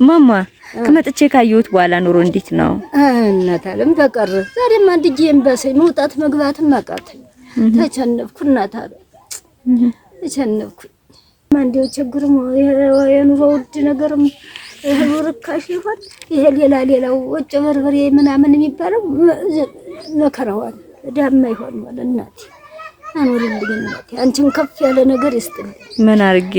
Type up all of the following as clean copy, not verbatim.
ማማ ከመጥቼ ካየሁት በኋላ ኑሮ እንዴት ነው? እናት አለም በቀር ዛሬም አንድ ጂም በሰይ መውጣት መግባትም አቃተኝ። ተቸነፍኩ እናት አለም ተቸነፍኩ። ማንዴው ችግርም የኑሮ ውድ ነገርም እህሉ ርካሽ ይሆን ይሄ ሌላው ወጭ በርበሬ ምናምን የሚባለው መከራዋል ዳማ ይሆን ማለት እናቴ አኑርልኝ እናቴ አንቺን ከፍ ያለ ነገር ይስጥልኝ። ምን አርጌ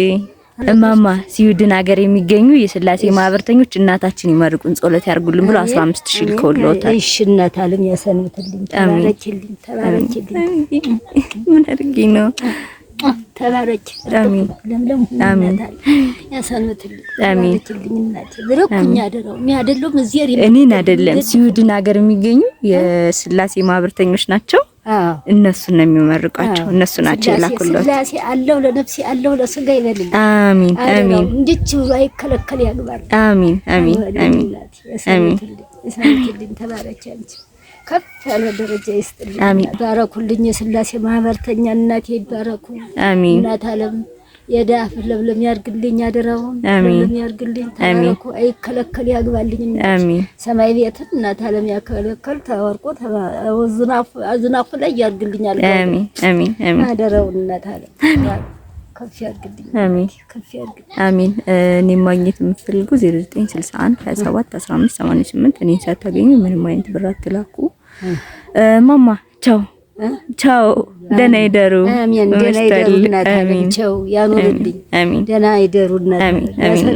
እማማ ስዊድን ሀገር የሚገኙ የስላሴ ማህበርተኞች እናታችን ይመርቁን ጸሎት ያርጉልን ብሎ 15000 ልከውልዎታል። እሺ እናት አለም ያሰንብትልኝ ተባረክልኝ። ምን አርጌ ነው ተባረክ አሜን ለምለም አሜን ያሰንብትልኝ አሜን እናቴ ብረኩኝ አደረው የሚያደለው እዚያር እኔን አይደለም ስዊድን ሀገር የሚገኙ የስላሴ ማህበርተኞች ናቸው። እነሱ ነው የሚመርቋቸው እነሱ ናቸው የላኩልዎት። ስላሴ አለው ለነፍሴ አለው ለስጋ ይበልልኝ። አሜን አሜን እንዴት አይከለከል ያግባል። አሜን አሜን አሜን ያሰንብትልኝ ተባረክ አንቺ ከፍ ያለ ደረጃ ይስጥልኝ። አሜን ባረኩልኝ የስላሴ ማህበርተኛ እናቴ ይባረኩ። አሜን እናት አለም የዳፍ ለምለም ያርግልኝ አደራውን ለምለም ያርግልኝ ተባረኩ። አይከለከል ያግባልኝ። አሜን ሰማይ ቤት እናት አለም ያከለከል ተወርቆ አዝናፉ ላይ ያርግልኝ አልኩ። አሜን አሜን አሜን አደራውን እናት አለም ከፍ ያርግልኝ። አሜን ከፍ ያርግልኝ። አሜን እኔ ማግኘት የምትፈልጉ 0961 27 15 88 እኔን ሳታገኙ ምንም አይነት ብር አትላኩ። ማማ ቻው ቻው ደህና ይደሩ። አሜን ደህና ይደሩ እናት አለም ቻው ያኑርልኝ። አሜን ደህና ይደሩ እናት አሜን አሜን